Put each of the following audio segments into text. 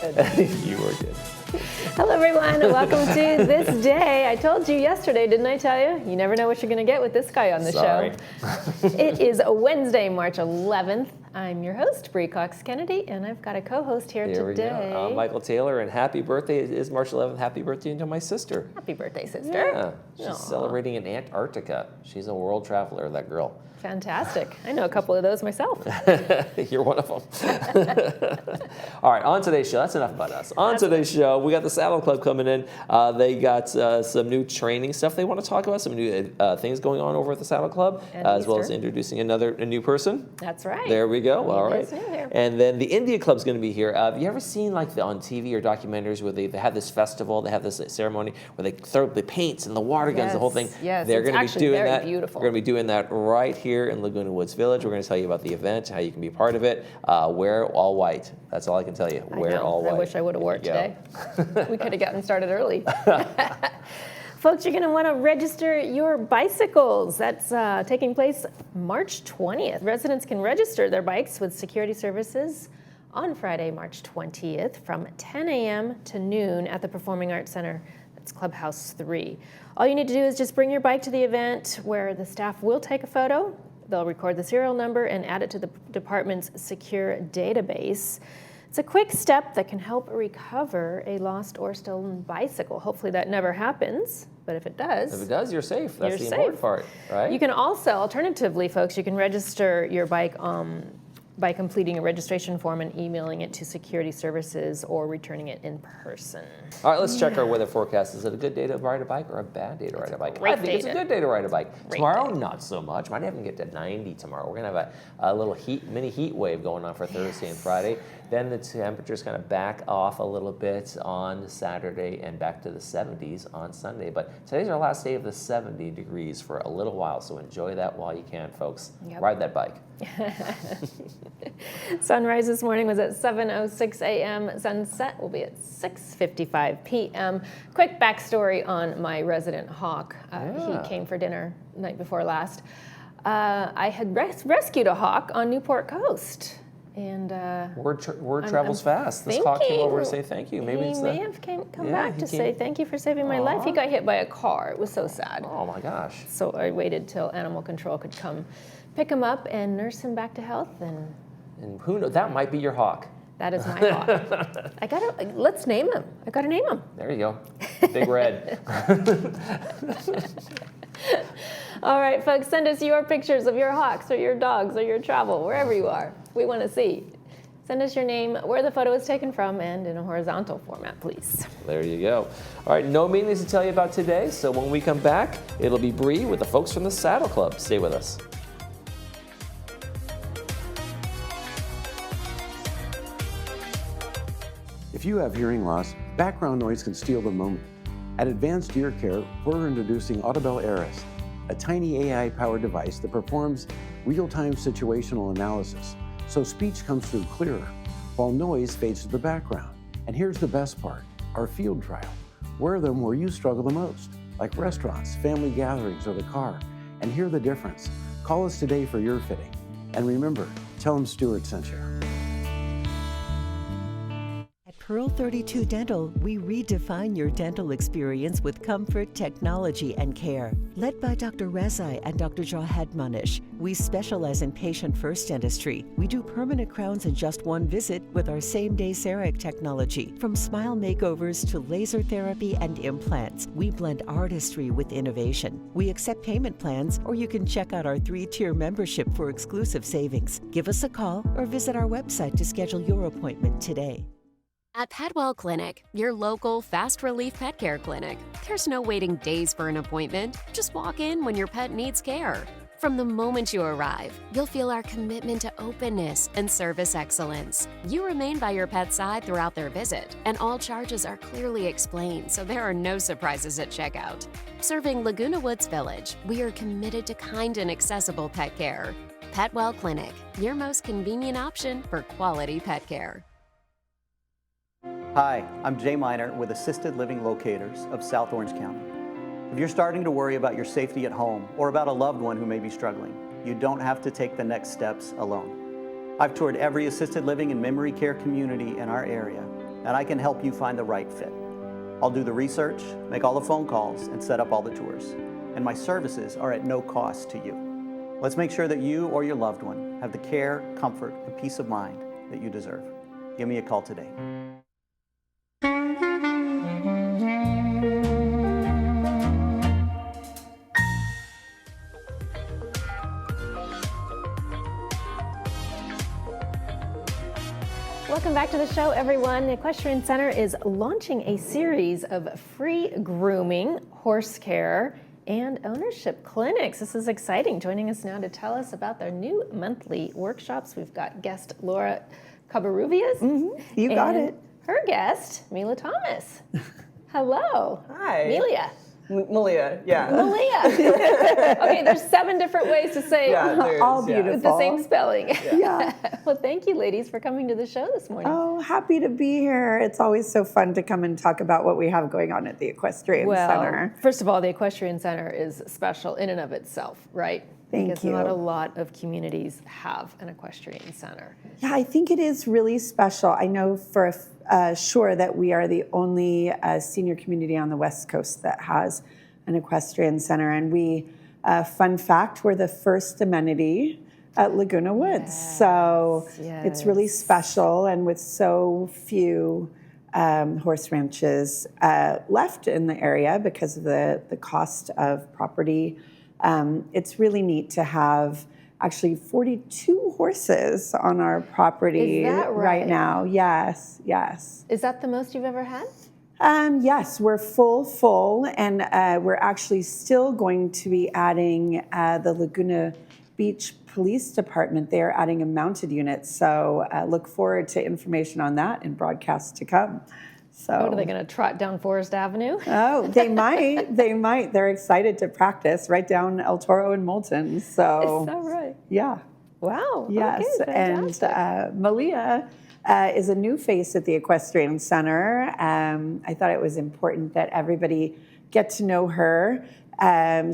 You were good. Hello, everyone. Welcome to This Day. I told you yesterday, didn't I tell you? You never know what you're going to get with this guy on the show. It is Wednesday, March 11th. I'm your host, Bree Cox Kennedy, and I've got a co-host here today. We go. I'm Michael Taylor, and happy birthday. It is March 11th. Happy birthday to my sister. Happy birthday, sister. Yeah, she's celebrating in Antarctica. She's a world traveler, that girl. Fantastic. I know a couple of those myself. You're one of them. All right, on today's show, that's enough about us. On today's show, we got the Saddle Club coming in. They got some new training stuff they want to talk about, some new things going on over at the Saddle Club, as well as introducing a new person. That's right. There we go. All right. And then the India Club's going to be here. Have you ever seen like on TV or documentaries where they have this festival, they have this ceremony where they throw the paints and the water guns, the whole thing? Yes, they're going to be doing that. Beautiful. We're going to be doing that right here in Laguna Woods Village. We're going to tell you about the event, how you can be part of it. Wear all white. That's all I can tell you. Wear all white. I wish I would have worn it today. We could have gotten started early. Folks, you're going to want to register your bicycles. That's taking place March 20th. Residents can register their bikes with security services on Friday, March 20th from 10 a.m. to noon at the Performing Arts Center. That's Clubhouse 3. All you need to do is just bring your bike to the event where the staff will take a photo. They'll record the serial number and add it to the department's secure database. It's a quick step that can help recover a lost or stolen bicycle. Hopefully that never happens, but if it does, you're safe. That's the important part, right? You can also, alternatively, folks, you can register your bike by completing a registration form and emailing it to security services or returning it in person. All right, let's check our weather forecast. Is it a good day to ride a bike or a bad day to ride a bike? I think it's a good day to ride a bike. Tomorrow, not so much. Might even get to 90 tomorrow. We're going to have a little mini heat wave going on for Thursday and Friday. Then the temperatures kind of back off a little bit on Saturday and back to the 70s on Sunday. But today's our last day of the 70 degrees for a little while, so enjoy that while you can, folks. Yep. Ride that bike. Sunrise this morning was at 7:06 a.m. Sunset will be at 6:55 p.m. Quick backstory on my resident hawk. He came for dinner night before last. I had rescued a hawk on Newport Coast. And word travels fast. This hawk came over to say thank you. Maybe he may have come back to say thank you for saving my life. He got hit by a car. It was so sad. Oh my gosh. So I waited till animal control could come pick him up and nurse him back to health. And who knows? That might be your hawk. That is my hawk. Let's name him. I gotta name him. There you go. Big Red. All right, folks, send us your pictures of your hawks or your dogs or your travel, wherever you are. We want to see. Send us your name, where the photo is taken from, and in a horizontal format, please. There you go. All right, no meetings to tell you about today, so when we come back, it'll be Bree with the folks from the Saddle Club. Stay with us. If you have hearing loss, background noise can steal the moment. At Advanced Ear Care, we're introducing Audibel Aris, a tiny AI-powered device that performs real-time situational analysis, so speech comes through clearer, while noise fades to the background. And here's the best part, our field trial. Wear them where you struggle the most, like restaurants, family gatherings, or the car, and hear the difference. Call us today for your fitting. And remember, tell them Stuart sent you. Pearl 32 Dental, we redefine your dental experience with comfort, technology, and care. Led by Dr. Rezai and Dr. Jahed Manish, we specialize in patient-first dentistry. We do permanent crowns in just one visit with our same-day CEREC technology. From smile makeovers to laser therapy and implants, we blend artistry with innovation. We accept payment plans, or you can check out our 3-tier membership for exclusive savings. Give us a call or visit our website to schedule your appointment today. At Petwell Clinic, your local fast relief pet care clinic, there's no waiting days for an appointment. Just walk in when your pet needs care. From the moment you arrive, you'll feel our commitment to openness and service excellence. You remain by your pet's side throughout their visit, and all charges are clearly explained, so there are no surprises at checkout. Serving Laguna Woods Village, we are committed to kind and accessible pet care. Petwell Clinic, your most convenient option for quality pet care. Hi, I'm Jay Miner with Assisted Living Locators of South Orange County. If you're starting to worry about your safety at home or about a loved one who may be struggling, you don't have to take the next steps alone. I've toured every assisted living and memory care community in our area, and I can help you find the right fit. I'll do the research, make all the phone calls, and set up all the tours. And my services are at no cost to you. Let's make sure that you or your loved one have the care, comfort, and peace of mind that you deserve. Give me a call today. Welcome back to the show, everyone. The Equestrian Center is launching a series of free grooming, horse care, and ownership clinics. This is exciting. Joining us now to tell us about their new monthly workshops, we've got guest Laura Cabaruvias. You got it. Her guest, Mila Thomas. Hello. Hi. Melia. Malia, yeah. Malia. Okay, there's 7 different ways to say Yeah, all yeah. beautiful. With the same spelling. Yeah. Well, thank you, ladies, for coming to the show this morning. Oh, happy to be here. It's always so fun to come and talk about what we have going on at the Equestrian Center. First of all, the Equestrian Center is special in and of itself, right? Thank because you. not a lot of communities have an equestrian center. Yeah, I think it is really special. I know for sure that we are the only senior community on the West Coast that has an equestrian center. And we, fun fact, we're the first amenity at Laguna Woods. So it's really special. And with so few horse ranches left in the area because of the cost of property, it's really neat to have actually 42 horses on our property Is that right now. Yes, yes. Is that the most you've ever had? Yes, we're full, and we're actually still going to be adding the Laguna Beach Police Department. They are adding a mounted unit, so look forward to information on that in broadcasts to come. So, Are they going to trot down Forest Avenue? Oh, they might. They might. They're excited to practice right down El Toro and Moulton. So, Is that right? yeah. Wow. Yes. Okay, And Malia is a new face at the Equestrian Center. I thought it was important that everybody get to know her.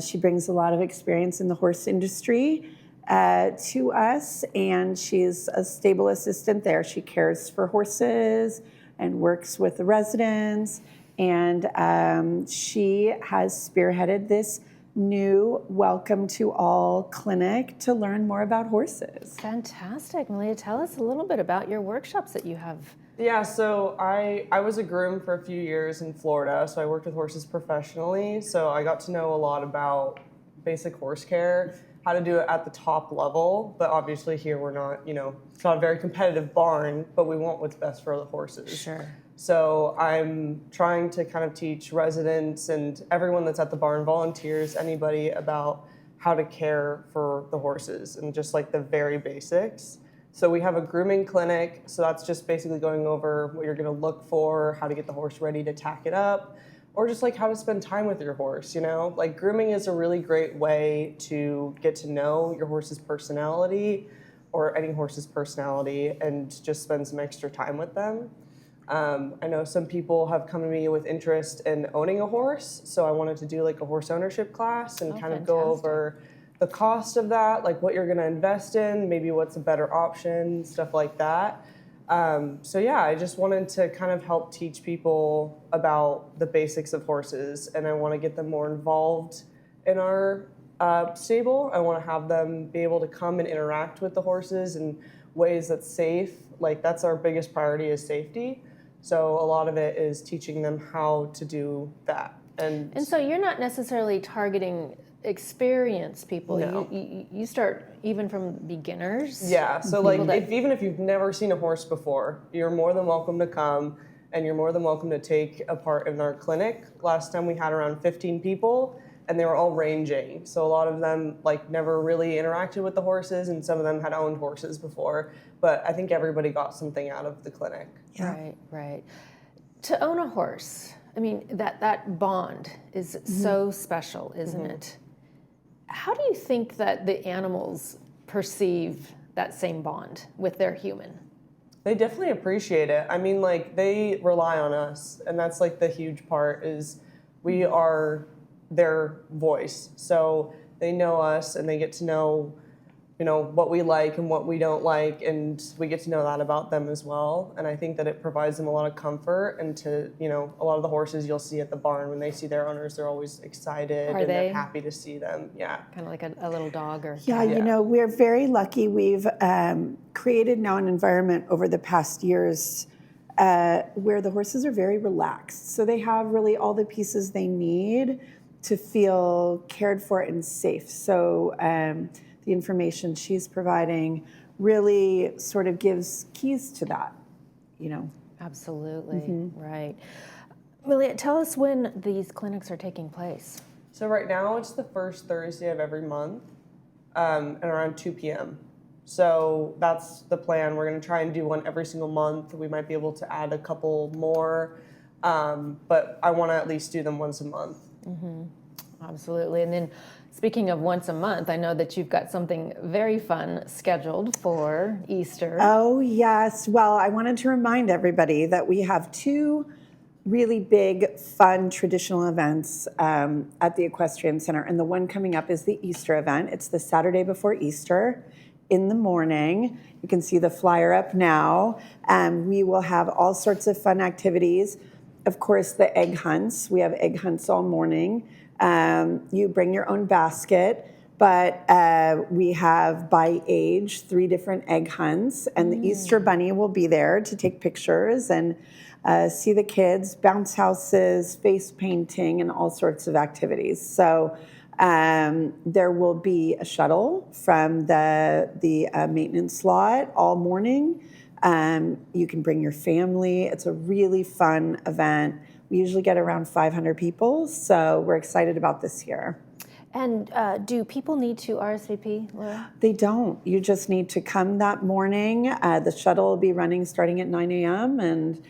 She brings a lot of experience in the horse industry to us, and she's a stable assistant there. She cares for horses and works with the residents, and she has spearheaded this new Welcome to All clinic to learn more about horses. Fantastic. Malia, tell us a little bit about your workshops that you have. Yeah, so I was a groom for a few years in Florida, so I worked with horses professionally. So I got to know a lot about basic horse care, how to do it at the top level. But obviously here we're not, it's not a very competitive barn, but we want what's best for the horses. Sure. So I'm trying to kind of teach residents and everyone that's at the barn, volunteers, anybody about how to care for the horses and just like the very basics. So we have a grooming clinic. So that's just basically going over what you're going to look for, how to get the horse ready to tack it up, or just like how to spend time with your horse, Like grooming is a really great way to get to know your horse's personality or any horse's personality and just spend some extra time with them. I know some people have come to me with interest in owning a horse, so I wanted to do like a horse ownership class and kind of go over the cost of that, like what you're going to invest in, maybe what's a better option, stuff like that. So yeah, I just wanted to kind of help teach people about the basics of horses, and I want to get them more involved in our stable. I want to have them be able to come and interact with the horses in ways that's safe. Like that's our biggest priority is safety. So a lot of it is teaching them how to do that. And so you're not necessarily targeting experienced people. No. You start even from beginners. Yeah, so like even if you've never seen a horse before, you're more than welcome to come and you're more than welcome to take a part in our clinic. Last time we had around 15 people and they were all ranging. So a lot of them like never really interacted with the horses and some of them had owned horses before. But I think everybody got something out of the clinic. Yeah. Right. To own a horse, I mean, that bond is so special, isn't it? How do you think that the animals perceive that same bond with their human? They definitely appreciate it. I mean, like, they rely on us, and that's, like, the huge part is we are their voice. So they know us, and they get to know what we like and what we don't like, and we get to know that about them as well. And I think that it provides them a lot of comfort. And a lot of the horses you'll see at the barn, when they see their owners, they're always excited and they're happy to see them. Yeah. Kind of like a little dog or Yeah, we're very lucky. We've created now an environment over the past years where the horses are very relaxed. So they have really all the pieces they need to feel cared for and safe. So the information she's providing really sort of gives keys to that, Absolutely, right. Amelia, tell us when these clinics are taking place. So right now it's the first Thursday of every month, and around 2 p.m. So that's the plan. We're going to try and do one every single month. We might be able to add a couple more, but I want to at least do them once a month. Absolutely. And then speaking of once a month, I know that you've got something very fun scheduled for Easter. Oh, yes. Well, I wanted to remind everybody that we have 2 really big, fun, traditional events at the Equestrian Center. And the one coming up is the Easter event. It's the Saturday before Easter in the morning. You can see the flyer up now. We will have all sorts of fun activities. Of course, the egg hunts. We have egg hunts all morning. You bring your own basket, but we have by age 3 different egg hunts, and the Easter Bunny will be there to take pictures and see the kids, bounce houses, face painting, and all sorts of activities. So there will be a shuttle from the maintenance lot all morning. You can bring your family. It's a really fun event. We usually get around 500 people, so we're excited about this year. And do people need to RSVP, Laura? They don't. You just need to come that morning. The shuttle will be running starting at 9 a.m. and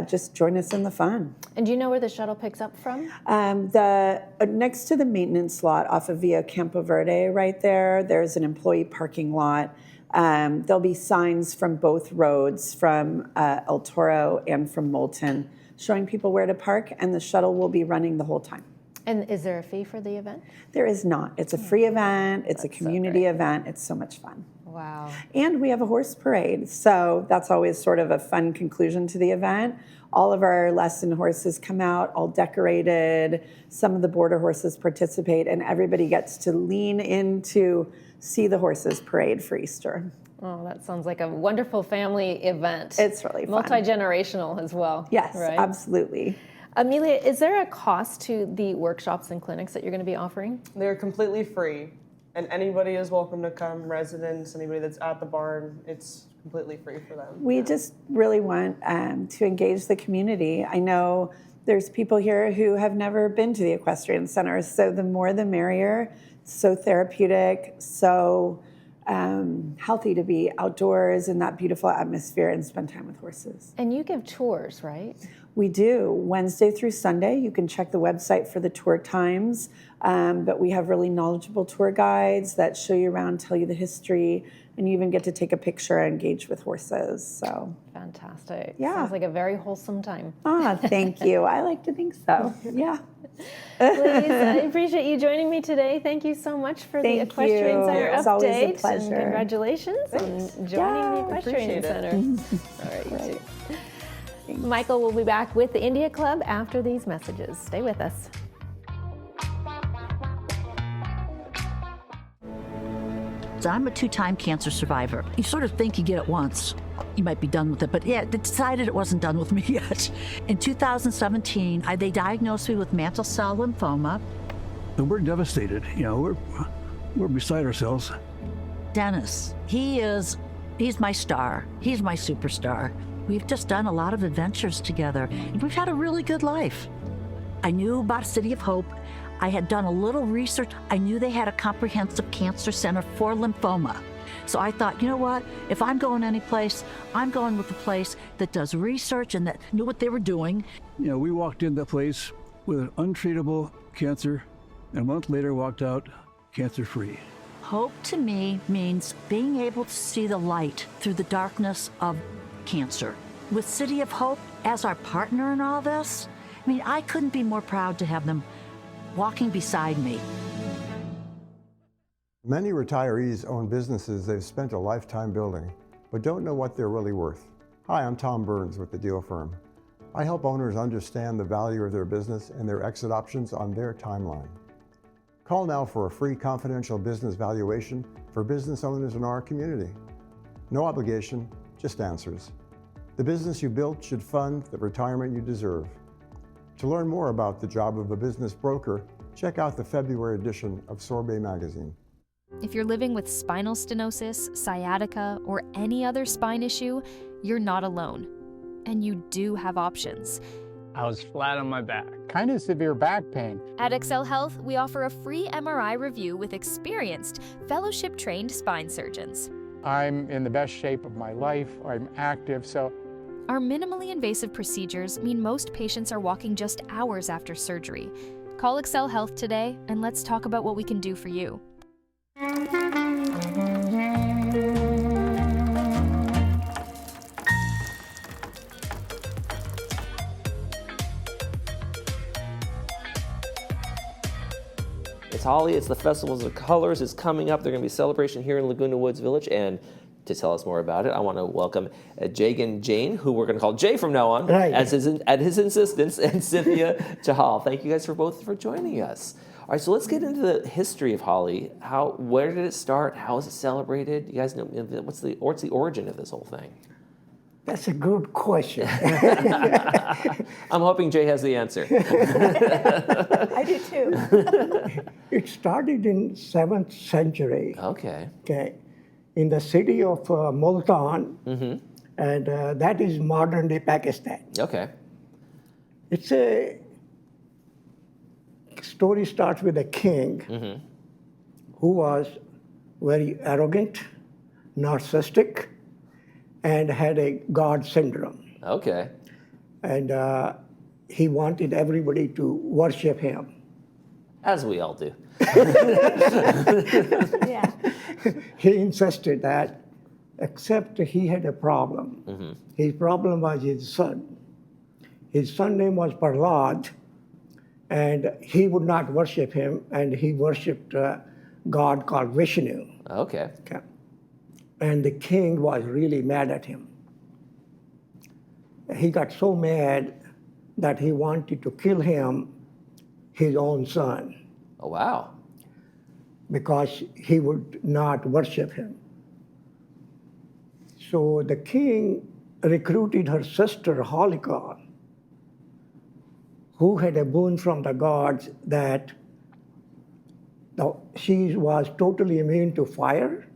just join us in the fun. And do you know where the shuttle picks up from? Next to the maintenance lot off of Via Campo Verde right there, there's an employee parking lot. There'll be signs from both roads, from El Toro and from Moulton, showing people where to park, and the shuttle will be running the whole time. And is there a fee for the event? There is not. It's a free event. It's a community event. It's so much fun. Wow. And we have a horse parade, so that's always sort of a fun conclusion to the event. All of our lesson horses come out, all decorated. Some of the border horses participate, and everybody gets to lean in to see the horses parade for Easter. Oh, that sounds like a wonderful family event. It's really fun. Multi-generational as well. Yes, right? Absolutely. Amelia, is there a cost to the workshops and clinics that you're going to be offering? They're completely free, and anybody is welcome to come, residents, anybody that's at the barn, it's completely free for them. We just really want to engage the community. I know there's people here who have never been to the Equestrian Center, so the more the merrier. So therapeutic, so healthy to be outdoors in that beautiful atmosphere and spend time with horses. And you give tours, right? We do, Wednesday through Sunday. You can check the website for the tour times, but we have really knowledgeable tour guides that show you around, tell you the history, and you even get to take a picture and engage with horses. So fantastic. Yeah. Sounds like a very wholesome time. Thank you. I like to think so. Yeah. Please, I appreciate you joining me today. Thank you so much for the Equestrian Center update. It's always a pleasure. And congratulations on joining the Equestrian Center. All right, you too. Michael will be back with the India Club after these messages. Stay with us. I'm a 2-time cancer survivor. You sort of think you get it once, you might be done with it, but yeah, they decided it wasn't done with me yet. In 2017, they diagnosed me with mantle cell lymphoma. And we're devastated. We're beside ourselves. Dennis, he's my star. He's my superstar. We've just done a lot of adventures together, and we've had a really good life. I knew about City of Hope. I had done a little research. I knew they had a comprehensive cancer center for lymphoma. So I thought, you know what? If I'm going any place, I'm going with a place that does research and that knew what they were doing. We walked in that place with an untreatable cancer, and a month later walked out cancer-free. Hope to me means being able to see the light through the darkness of cancer. With City of Hope as our partner in all this, I couldn't be more proud to have them walking beside me. Many retirees own businesses they've spent a lifetime building, but don't know what they're really worth. Hi, I'm Tom Burns with the Deal Firm. I help owners understand the value of their business and their exit options on their timeline. Call now for a free confidential business valuation for business owners in our community. No obligation, just answers. The business you built should fund the retirement you deserve. To learn more about the job of a business broker, check out the February edition of Sorbet magazine. If you're living with spinal stenosis, sciatica, or any other spine issue, you're not alone. And you do have options. I was flat on my back. Kind of severe back pain. At Excel Health, we offer a free MRI review with experienced, fellowship-trained spine surgeons. I'm in the best shape of my life. I'm active, so. Our minimally invasive procedures mean most patients are walking just hours after surgery. Call Excel Health today, and let's talk about what we can do for you. It's Holi, it's the Festivals of Colors, it's coming up. They're going to be a celebration here in Laguna Woods Village, and to tell us more about it, I want to welcome Jagan Jain, who we're going to call Jay from now on, right, at his insistence, and Cynthia Chahal. Thank you guys for joining us. All right, so let's get into the history of Holi. Where did it start? How is it celebrated? You guys know what's the origin of this whole thing? That's a good question. I'm hoping Jay has the answer. I do too. It started in 7th century. Okay. Okay, in the city of Multan, and that is modern-day Pakistan. Okay. It's a story starts with a king who was very arrogant, narcissistic, and had a God syndrome. Okay. And he wanted everybody to worship him. As we all do. Yeah. He insisted that, except he had a problem. His problem was his son. His son name was Prahlad, and he would not worship him, and he worshipped a god called Vishnu. Okay. And the king was really mad at him. He got so mad that he wanted to kill him, his own son. Oh, wow. Because he would not worship him. So the king recruited her sister, Holika, who had a boon from the gods that she was totally immune to fire.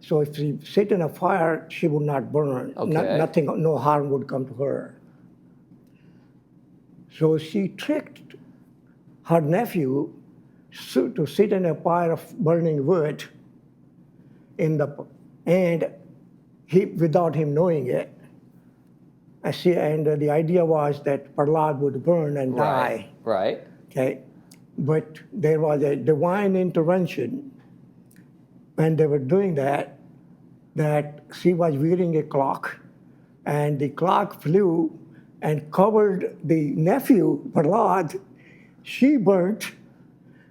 So if she sit in a fire, she would not burn. Okay. No harm would come to her. So she tricked her nephew to sit in a pile of burning wood, and without him knowing it. And the idea was that Prahlad would burn and die. Right. Okay, but there was a divine intervention when they were doing that she was wearing a clock, and the clock flew and covered the nephew, Prahlad. She burnt,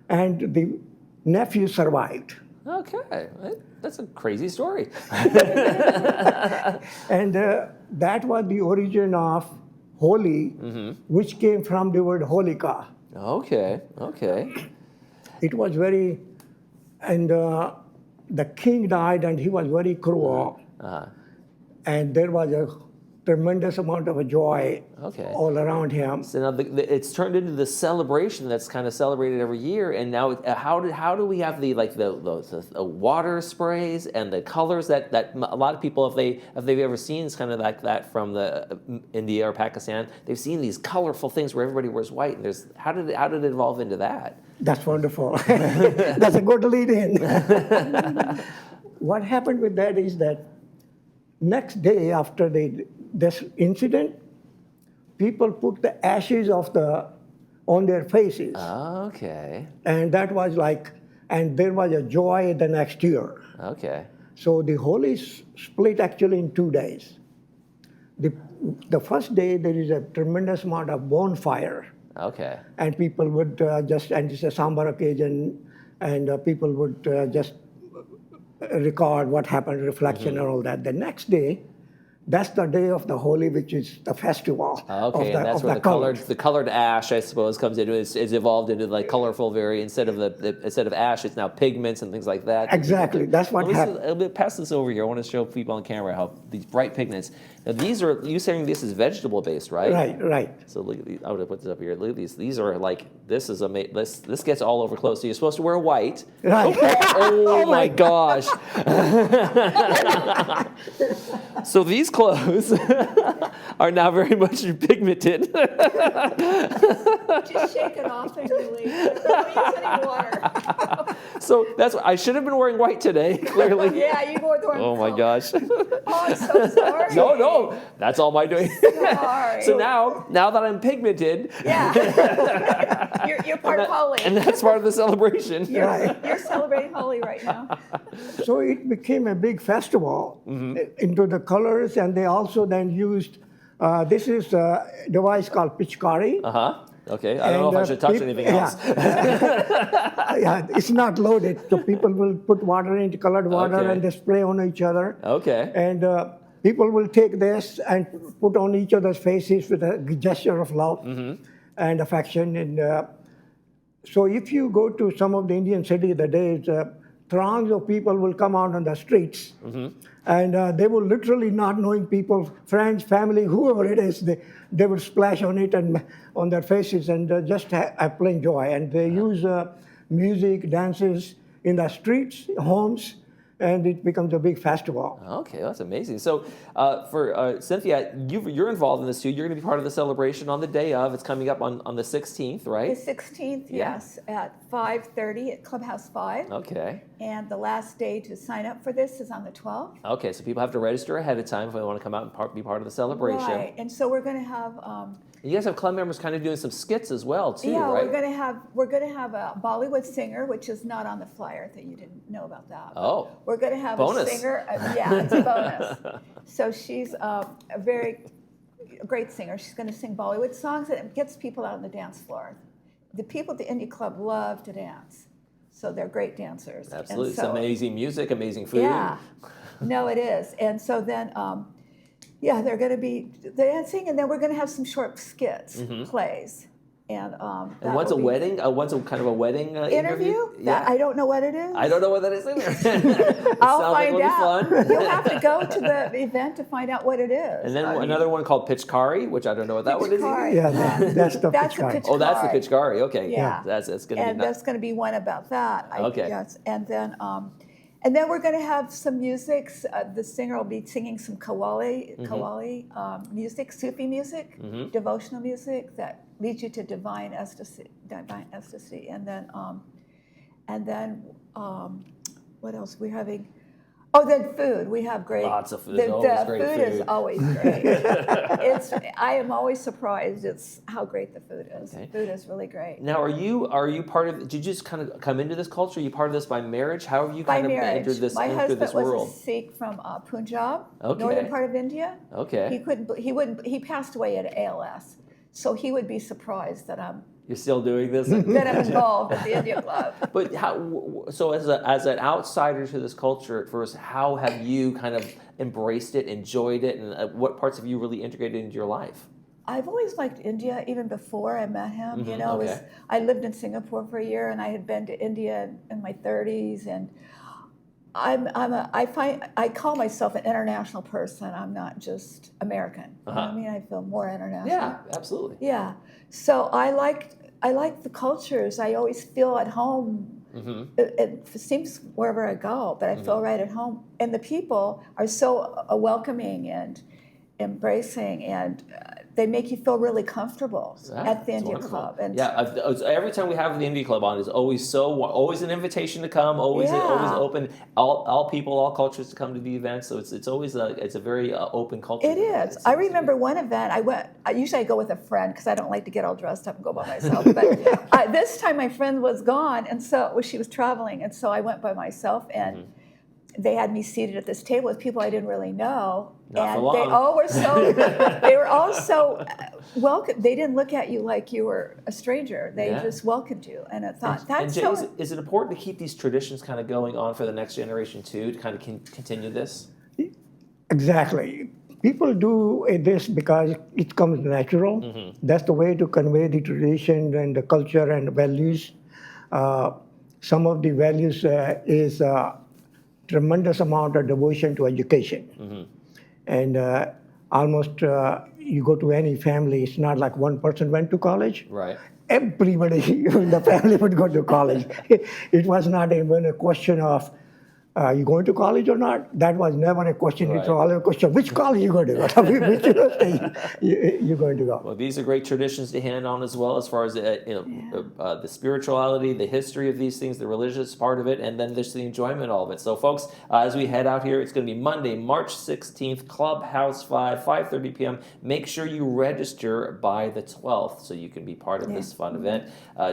and the nephew survived. Okay, that's a crazy story. And that was the origin of Holi, which came from the word Holika. Okay. It was very, and the king died, and he was very cruel. And there was a tremendous amount of joy all around him. So now it's turned into the celebration that's kind of celebrated every year. And now, how do we have the water sprays and the colors that a lot of people, if they've ever seen, it's kind of like that from the India or Pakistan, they've seen these colorful things where everybody wears white. And how did it evolve into that? That's wonderful. That's a good lead in. What happened with that is that next day after this incident, people put the ashes on their faces. Okay. And that was and there was a joy the next year. Okay. So the Holi split actually in 2 days. The first day, there is a tremendous amount of bonfire. Okay. And people would and it's a somber occasion, and people would just record what happened, reflection and all that. The next day, that's the day of the Holi, which is the festival. Okay, of and that's of where colors. the colored ash, I suppose, comes into it. It's evolved into like colorful instead of ash, it's now pigments and things like that. Exactly, that's what happened. Let me pass this over here. I want to show people on camera how these bright pigments. Now these are, you saying this is vegetable based, right? Right. So look at these. I would have put this up here. Look at these. These are like, this is this gets all over clothes. So you're supposed to wear white. Right. Oh my gosh. So these clothes are now very much pigmented. Just shake it off and release it. Don't use any water. So that's what I should have been wearing white today, clearly. Yeah, you wore the wrong Oh my color. gosh. Oh, I'm so sorry. No, that's all my doing. Sorry. So now that I'm pigmented, Yeah. you're part of Holi. and that's part of the celebration. You're celebrating Holi right now. So it became a big festival into the colors, and they also then used, this is a device called Pichkari. Okay, I don't know if I should touch anything else. Yeah, it's not loaded, so people will put water into colored water Okay. and they spray on each other. Okay. And people will take this and put on each other's faces with a gesture of love and affection. And so if you go to some of the Indian cities, the days, throngs of people will come out on the streets. And they will literally, not knowing people, friends, family, whoever it is, they will splash on it and on their faces and just have plain joy. And they use music, dances in the streets, homes, and it becomes a big festival. Okay, that's amazing. So for Cynthia, you're involved in this too. You're going to be part of the celebration on the day of. It's coming up on the 16th, right? The 16th, Yeah. yes, at 5:30 at Clubhouse 5. Okay. And the last day to sign up for this is on the 12th. Okay, so people have to register ahead of time if they want to come out and be part of the celebration. Right, and so we're going to have... You guys have club members kind of doing some skits as well too, yeah, right? we're going to have a Bollywood singer, which is not on the flyer. That you didn't know about that. Oh, we're going to have bonus. a singer. Yeah, it's a bonus. So she's a great singer. She's going to sing Bollywood songs, and it gets people out on the dance floor. The people at the indie club love to dance, so they're great dancers. Absolutely, And so, it's amazing music, amazing food. Yeah, no, it is. And so then. Yeah, they're going to be dancing, and then we're going to have some short skits, plays, and what's a wedding? What's a kind of a wedding interview? Yeah, I don't know what it is. I don't know what that is either. I'll find like out. Fun. You'll have to go to the event to find out what it is. And then another one called Pitchkari, which I don't know what that one is either. Yeah, that's the Pichkari. Oh, that's the Pitchkari. Okay, Yeah, that's going to be. And that's going to be one about that. Okay. Yes, and then we're going to have some music. The singer will be singing some Qawwali music, Sufi music, devotional music that leads you to divine ecstasy. And then what else? We're having. Oh, then food. We have great. Lots of food. The Great food is always great. I am always surprised. It's how great the food is. Okay. Food is really great. Now, are you part of? Did you just kind of come into this culture? Are you part of this by marriage? How have you kind of entered this My husband was world? a Sikh from Punjab, Okay. northern part of India. Okay. He passed away at ALS, so he would be surprised that I'm You're still doing this? that I'm involved at the India Club. But so as an outsider to this culture at first, how have you kind of embraced it, enjoyed it, and what parts have you really integrated into your life? I've always liked India, even before I met him. You know, okay. I lived in Singapore for a year, and I had been to India in my 30s, and I call myself an international person. I'm not just American. You know what I mean, I feel more international. Yeah, absolutely. Yeah. So I like the cultures. I always feel at home. It seems wherever I go, but I feel right at home. And the people are so welcoming and embracing, and they make you feel really comfortable at the India Club. And every time we have the India Club on, it's always an invitation to come, always open, all people, all cultures to come to the event. So it's always it's a very open culture. It is. I remember one event usually I go with a friend because I don't like to get all dressed up and go by myself. But this time my friend was gone, and so she was traveling, and so I went by myself and. they had me seated at this table with people I didn't really know. Not for and long. they were all so welcome. They didn't look at you like you were a stranger. They just welcomed you. And I thought, that's Jay, so... is it important to keep these traditions kind of going on for the next generation too, to kind of continue this? Exactly. People do this because it comes natural. Mm-hmm. That's the way to convey the tradition and the culture and the values. Some of the values is tremendous amount of devotion to education. Mm-hmm. And almost you go to any family, it's not like one person went to college. Right. Everybody in the family would go to college. It was not even a question of, you going to college or not? That was never a question. Right. It's all a question, which college you going to go to? Which university you're going to go? Well, these are great traditions to hand on as well, as far as the spirituality, the history of these things, the religious part of it, and then there's the enjoyment of all of it. So, folks, as we head out here, it's going to be Monday, March 16th, Clubhouse 5:30 p.m. Make sure you register by the 12th so you can be part of this fun event.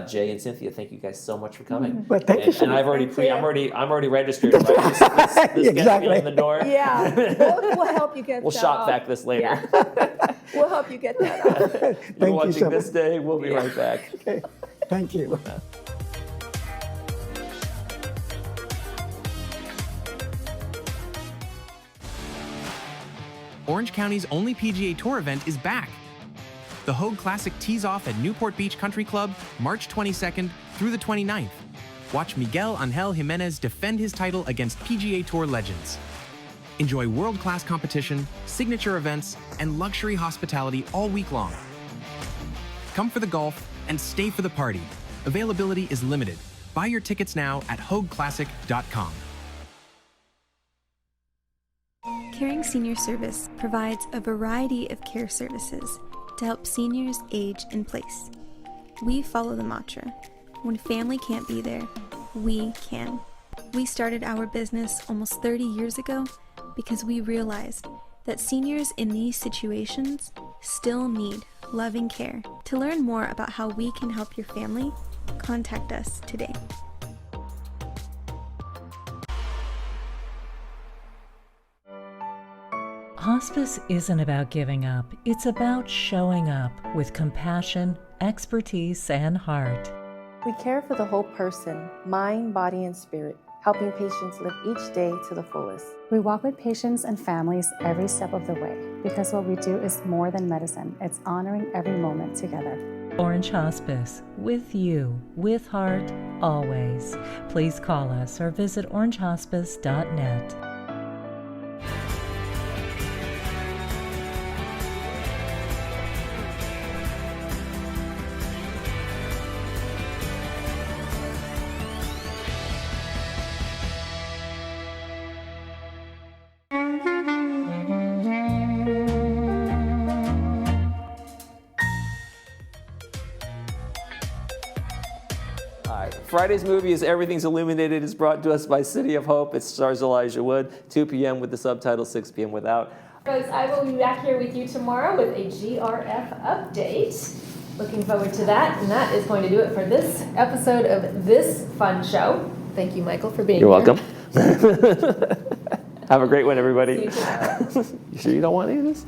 Jay and Cynthia, thank you guys so much for coming. Well, thank you so And much. I'm already registered. Right? This gets me in the door. Yeah, we'll help you get We'll that shop off. back this later. Yeah. We'll help you get that off. You're watching This Day. We'll be right back. Okay. Thank you. Orange County's only PGA Tour event is back. The Hogue Classic tees off at Newport Beach Country Club March 22nd through the 29th. Watch Miguel Angel Jimenez defend his title against PGA Tour legends. Enjoy world-class competition, signature events, and luxury hospitality all week long. Come for the golf and stay for the party. Availability is limited. Buy your tickets now at hogueclassic.com. Caring Senior Service provides a variety of care services to help seniors age in place. We follow the mantra, when family can't be there, we can. We started our business almost 30 years ago because we realized that seniors in these situations still need loving care. To learn more about how we can help your family, contact us today. Hospice isn't about giving up. It's about showing up with compassion, expertise, and heart. We care for the whole person, mind, body, and spirit, helping patients live each day to the fullest. We walk with patients and families every step of the way because what we do is more than medicine. It's honoring every moment together. Orange Hospice, with you, with heart, always. Please call us or visit orangehospice.net. Friday's movie is Everything's Illuminated. It's brought to us by City of Hope. It stars Elijah Wood, 2 p.m. with the subtitle, 6 p.m. without. Folks, I will be back here with you tomorrow with a GRF update. Looking forward to that. And that is going to do it for this episode of this fun show. Thank you, Michael, for being here. You're welcome. Have a great one, everybody. See you tomorrow. You sure you don't want any of this?